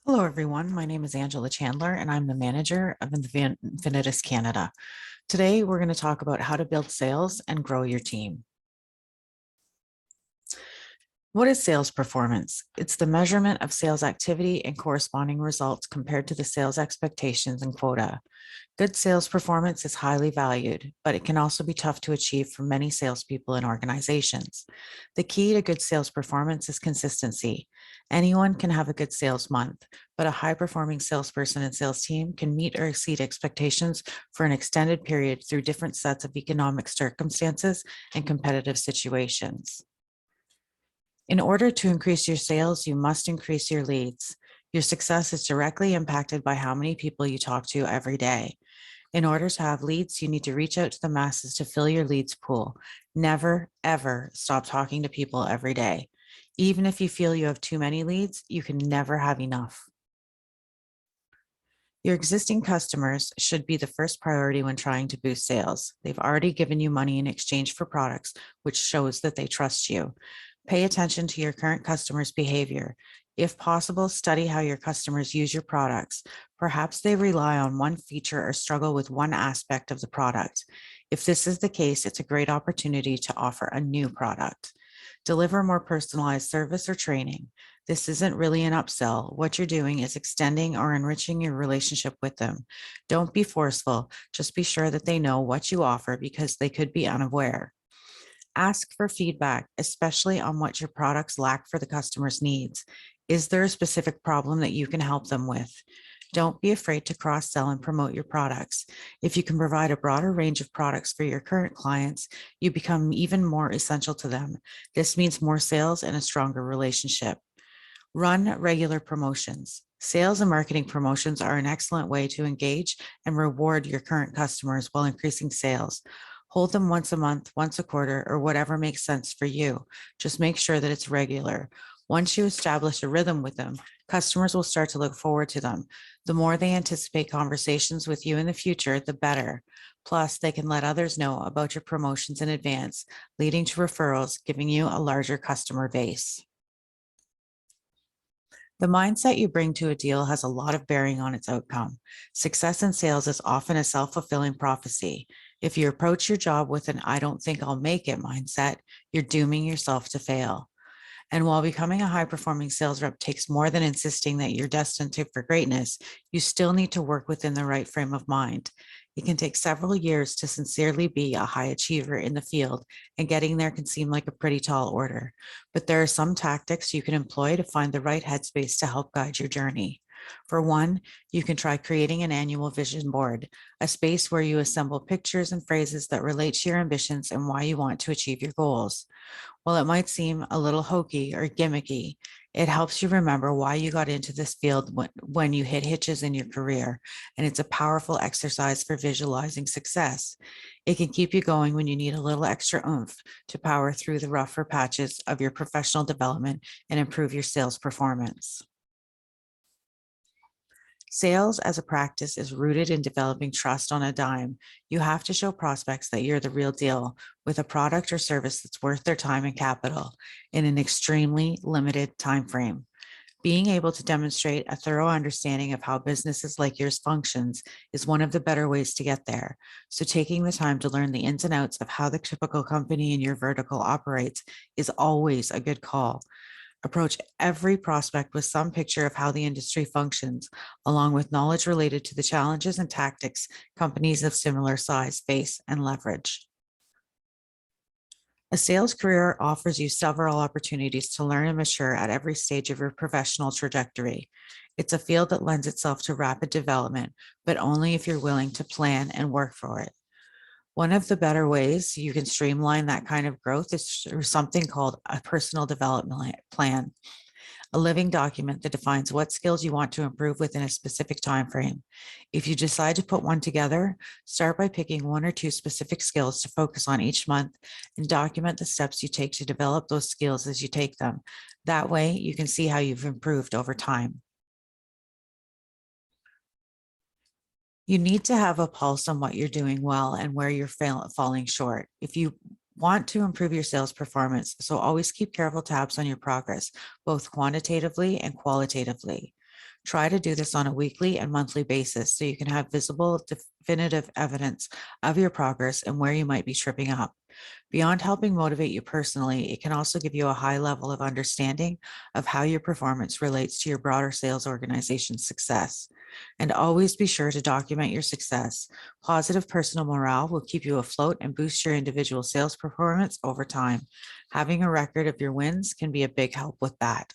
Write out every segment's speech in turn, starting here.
Hello, everyone. My name is Angela Chandler, and I'm the manager of Infinitus Canada. Today, we're going to talk about how to build sales and grow your team. What is sales performance? It's the measurement of sales activity and corresponding results compared to the sales expectations and quota. Good sales performance is highly valued, but it can also be tough to achieve for many salespeople and organizations. The key to good sales performance is consistency. Anyone can have a good sales month, but a high performing salesperson and sales team can meet or exceed expectations for an extended period through different sets of economic circumstances and competitive situations. In order to increase your sales, you must increase your leads. Your success is directly impacted by how many people you talk to every day. In order to have leads, you need to reach out to the masses to fill your leads pool. Never, ever stop talking to people every day. Even if you feel you have too many leads, you can never have enough. Your existing customers should be the first priority when trying to boost sales. They've already given you money in exchange for products, which shows that they trust you. Pay attention to your current customers' behavior. If possible, study how your customers use your products. Perhaps they rely on one feature or struggle with one aspect of the product. If this is the case, it's a great opportunity to offer a new product. Deliver more personalized service or training. This isn't really an upsell. What you're doing is extending or enriching your relationship with them. Don't be forceful. Just be sure that they know what you offer because they could be unaware. Ask for feedback, especially on what your products lack for the customer's needs. Is there a specific problem that you can help them with? Don't be afraid to cross-sell and promote your products. If you can provide a broader range of products for your current clients, you become even more essential to them. This means more sales and a stronger relationship. Run regular promotions. Sales and marketing promotions are an excellent way to engage and reward your current customers while increasing sales. Hold them once a month, once a quarter, or whatever makes sense for you. Just make sure that it's regular. Once you establish a rhythm with them, customers will start to look forward to them. The more they anticipate conversations with you in the future, the better. Plus, they can let others know about your promotions in advance, leading to referrals, giving you a larger customer base. The mindset you bring to a deal has a lot of bearing on its outcome. Success in sales is often a self-fulfilling prophecy. If you approach your job with an "I don't think I'll make it" mindset, you're dooming yourself to fail. And while becoming a high-performing sales rep takes more than insisting that you're destined for greatness, you still need to work within the right frame of mind. It can take several years to sincerely be a high achiever in the field, and getting there can seem like a pretty tall order. But there are some tactics you can employ to find the right headspace to help guide your journey. For one, you can try creating an annual vision board, a space where you assemble pictures and phrases that relate to your ambitions and why you want to achieve your goals. While it might seem a little hokey or gimmicky, it helps you remember why you got into this field when you hit hitches in your career, and it's a powerful exercise for visualizing success. It can keep you going when you need a little extra oomph to power through the rougher patches of your professional development and improve your sales performance. Sales as a practice is rooted in developing trust on a dime. You have to show prospects that you're the real deal with a product or service that's worth their time and capital in an extremely limited time frame. Being able to demonstrate a thorough understanding of how businesses like yours functions is one of the better ways to get there. So taking the time to learn the ins and outs of how the typical company in your vertical operates is always a good call. Approach every prospect with some picture of how the industry functions, along with knowledge related to the challenges and tactics companies of similar size face and leverage. A sales career offers you several opportunities to learn and mature at every stage of your professional trajectory. It's a field that lends itself to rapid development, but only if you're willing to plan and work for it. One of the better ways you can streamline that kind of growth is through something called a personal development plan, a living document that defines what skills you want to improve within a specific time frame. If you decide to put one together, start by picking one or two specific skills to focus on each month and document the steps you take to develop those skills as you take them. That way, you can see how you've improved over time. You need to have a pulse on what you're doing well and where you're falling short. If you want to improve your sales performance, so always keep careful tabs on your progress, both quantitatively and qualitatively. Try to do this on a weekly and monthly basis so you can have visible, definitive evidence of your progress and where you might be tripping up. Beyond helping motivate you personally, it can also give you a high level of understanding of how your performance relates to your broader sales organization's success. And always be sure to document your success. Positive personal morale will keep you afloat and boost your individual sales performance over time. Having a record of your wins can be a big help with that.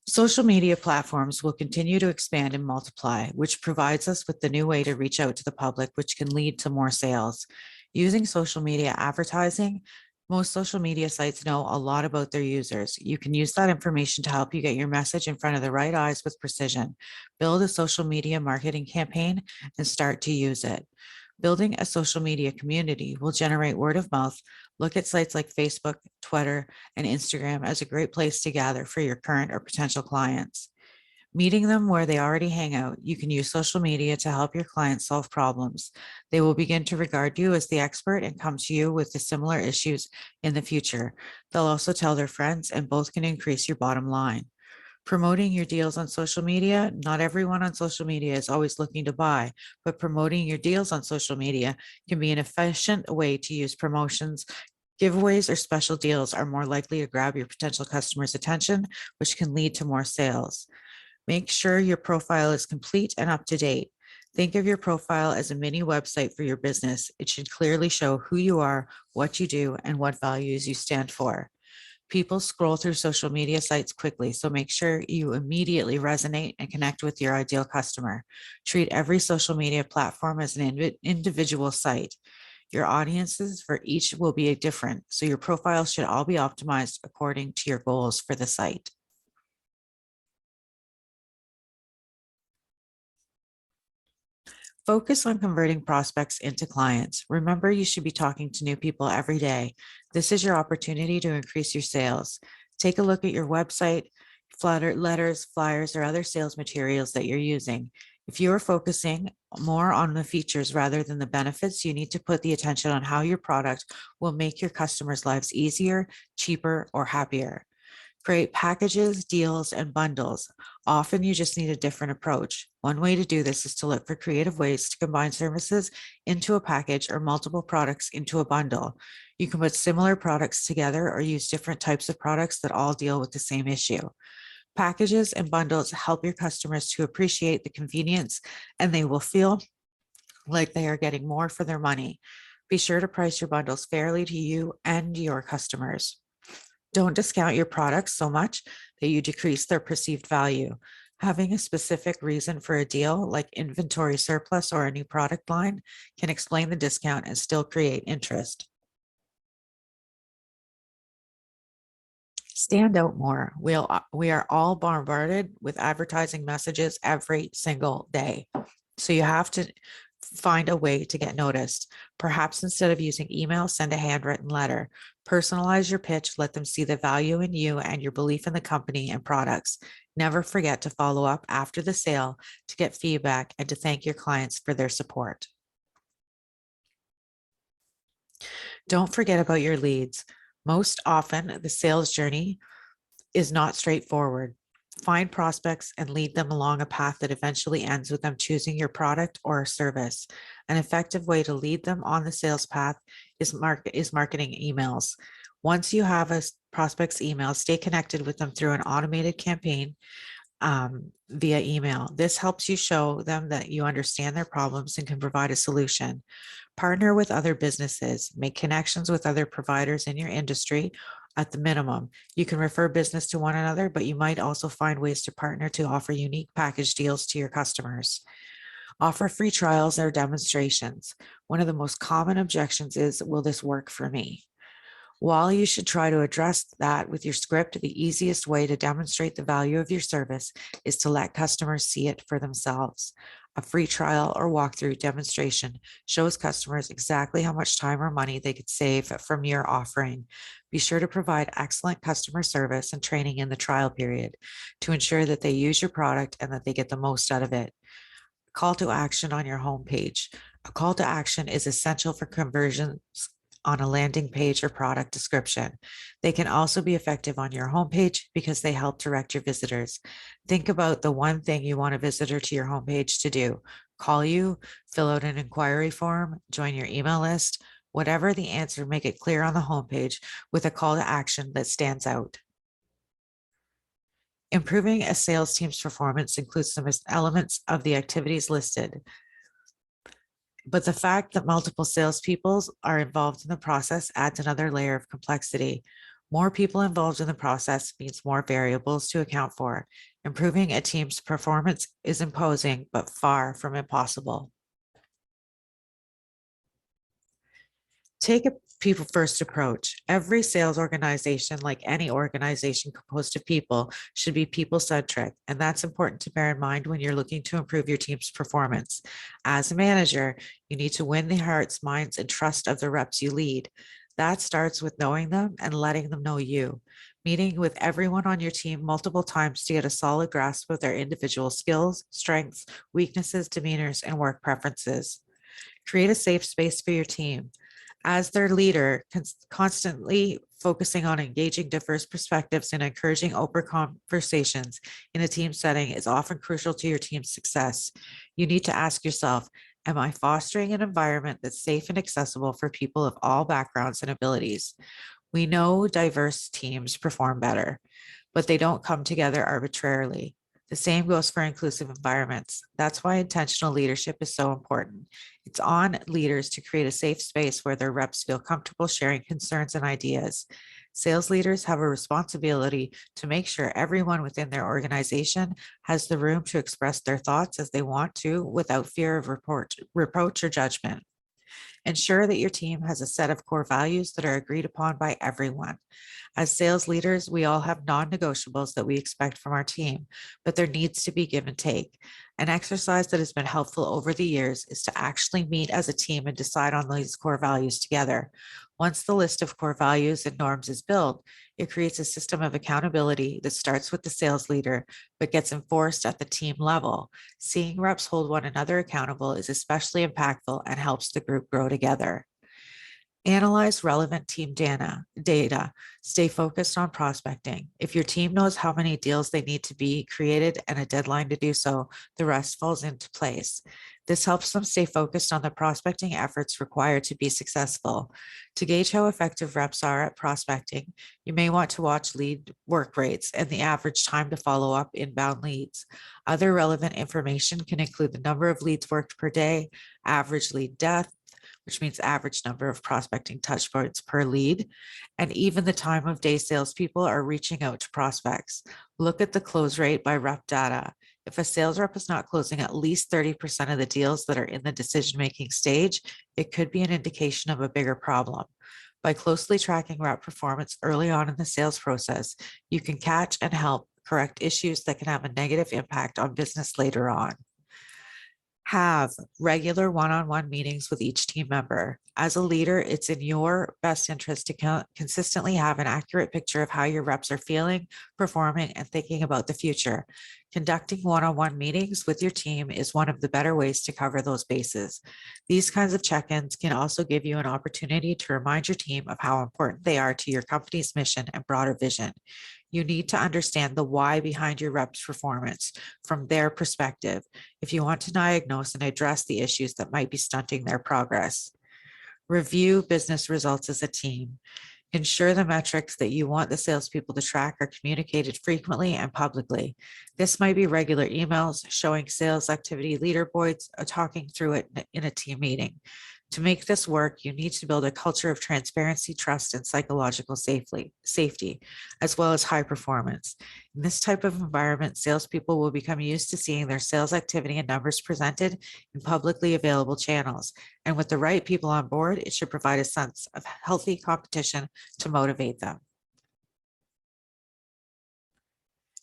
Social media platforms will continue to expand and multiply, which provides us with the new way to reach out to the public, which can lead to more sales. Using social media advertising, most social media sites know a lot about their users. You can use that information to help you get your message in front of the right eyes with precision. Build a social media marketing campaign and start to use it. Building a social media community will generate word of mouth. Look at sites like Facebook, Twitter, and Instagram as a great place to gather for your current or potential clients. Meeting them where they already hang out, you can use social media to help your clients solve problems. They will begin to regard you as the expert and come to you with the similar issues in the future. They'll also tell their friends, and both can increase your bottom line. Promoting your deals on social media. Not everyone on social media is always looking to buy, but promoting your deals on social media can be an efficient way to use promotions. Giveaways or special deals are more likely to grab your potential customers' attention, which can lead to more sales. Make sure your profile is complete and up to date. Think of your profile as a mini website for your business. It should clearly show who you are, what you do, and what values you stand for. People scroll through social media sites quickly, so make sure you immediately resonate and connect with your ideal customer. Treat every social media platform as an individual site. Your audiences for each will be different, so your profile should all be optimized according to your goals for the site. Focus on converting prospects into clients. Remember, you should be talking to new people every day. This is your opportunity to increase your sales. Take a look at your website, letters, flyers, or other sales materials that you're using. If you are focusing more on the features rather than the benefits, you need to put the attention on how your product will make your customers' lives easier, cheaper, or happier. Create packages, deals, and bundles. Often you just need a different approach. One way to do this is to look for creative ways to combine services into a package or multiple products into a bundle. You can put similar products together or use different types of products that all deal with the same issue. Packages and bundles help your customers to appreciate the convenience, and they will feel like they are getting more for their money. Be sure to price your bundles fairly to you and your customers. Don't discount your products so much that you decrease their perceived value. Having a specific reason for a deal, like inventory surplus or a new product line, can explain the discount and still create interest. Stand out more. We are all bombarded with advertising messages every single day. So you have to find a way to get noticed. Perhaps instead of using email, send a handwritten letter. Personalize your pitch, let them see the value in you and your belief in the company and products. Never forget to follow up after the sale to get feedback and to thank your clients for their support. Don't forget about your leads. Most often, the sales journey is not straightforward. Find prospects and lead them along a path that eventually ends with them choosing your product or service. An effective way to lead them on the sales path is marketing emails. Once you have a prospect's email, stay connected with them through an automated campaign via email. This helps you show them that you understand their problems and can provide a solution. Partner with other businesses, make connections with other providers in your industry. At the minimum, you can refer business to one another, but you might also find ways to partner to offer unique package deals to your customers. Offer free trials or demonstrations. One of the most common objections is, will this work for me? While you should try to address that with your script, the easiest way to demonstrate the value of your service is to let customers see it for themselves. A free trial or walkthrough demonstration shows customers exactly how much time or money they could save from your offering. Be sure to provide excellent customer service and training in the trial period to ensure that they use your product and that they get the most out of it. Call to action on your homepage. A call to action is essential for conversions on a landing page or product description. They can also be effective on your homepage because they help direct your visitors. Think about the one thing you want a visitor to your homepage to do: call you, fill out an inquiry form, join your email list. Whatever the answer, make it clear on the homepage with a call to action that stands out. Improving a sales team's performance includes some elements of the activities listed. But the fact that multiple salespeople are involved in the process adds another layer of complexity. More people involved in the process means more variables to account for. Improving a team's performance is imposing, but far from impossible. Take a people first approach. Every sales organization, like any organization composed of people, should be people centric. And that's important to bear in mind when you're looking to improve your team's performance. As a manager, you need to win the hearts, minds, and trust of the reps you lead. That starts with knowing them and letting them know you. Meeting with everyone on your team multiple times to get a solid grasp of their individual skills, strengths, weaknesses, demeanors, and work preferences. Create a safe space for your team. As their leader, constantly focusing on engaging diverse perspectives and encouraging open conversations in a team setting is often crucial to your team's success. You need to ask yourself, am I fostering an environment that's safe and accessible for people of all backgrounds and abilities? We know diverse teams perform better, but they don't come together arbitrarily. The same goes for inclusive environments. That's why intentional leadership is so important. It's on leaders to create a safe space where their reps feel comfortable sharing concerns and ideas. Sales leaders have a responsibility to make sure everyone within their organization has the room to express their thoughts as they want to without fear of reproach or judgment. Ensure that your team has a set of core values that are agreed upon by everyone. As sales leaders, we all have non-negotiables that we expect from our team, but there needs to be give and take. An exercise that has been helpful over the years is to actually meet as a team and decide on these core values together. Once the list of core values and norms is built, it creates a system of accountability that starts with the sales leader, but gets enforced at the team level. Seeing reps hold one another accountable is especially impactful and helps the group grow together. Analyze relevant team data. Stay focused on prospecting. If your team knows how many deals they need to be created and a deadline to do so, the rest falls into place. This helps them stay focused on the prospecting efforts required to be successful. To gauge how effective reps are at prospecting, you may want to watch lead work rates and the average time to follow up inbound leads. Other relevant information can include the number of leads worked per day, average lead depth, which means average number of prospecting touch points per lead, and even the time of day salespeople are reaching out to prospects. Look at the close rate by rep data. If a sales rep is not closing at least 30% of the deals that are in the decision-making stage, it could be an indication of a bigger problem. By closely tracking rep performance early on in the sales process, you can catch and help correct issues that can have a negative impact on business later on. Have regular one-on-one meetings with each team member. As a leader, it's in your best interest to consistently have an accurate picture of how your reps are feeling, performing, and thinking about the future. Conducting one-on-one meetings with your team is one of the better ways to cover those bases. These kinds of check-ins can also give you an opportunity to remind your team of how important they are to your company's mission and broader vision. You need to understand the why behind your reps' performance from their perspective if you want to diagnose and address the issues that might be stunting their progress. Review business results as a team. Ensure the metrics that you want the salespeople to track are communicated frequently and publicly. This might be regular emails, showing sales activity leaderboards, or talking through it in a team meeting. To make this work, you need to build a culture of transparency, trust, and psychological safety, as well as high performance. In this type of environment, salespeople will become used to seeing their sales activity and numbers presented in publicly available channels. And with the right people on board, it should provide a sense of healthy competition to motivate them.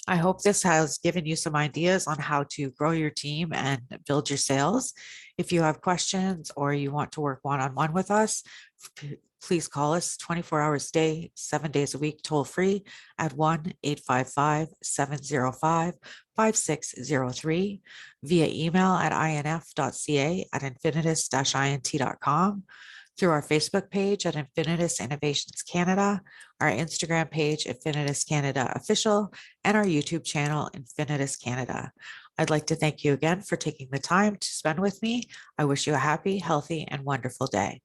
I hope this has given you some ideas on how to grow your team and build your sales. If you have questions or you want to work one-on-one with us, please call us 24 hours a day, 7 days a week, toll free at 1-855-705-5603, via email at inf.ca@infinitus-int.com. through our Facebook page at Infinitus Innovations Canada, our Instagram page, Infinitus Canada Official, and our YouTube channel, Infinitus Canada. I'd like to thank you again for taking the time to spend with me. I wish you a happy, healthy, and wonderful day.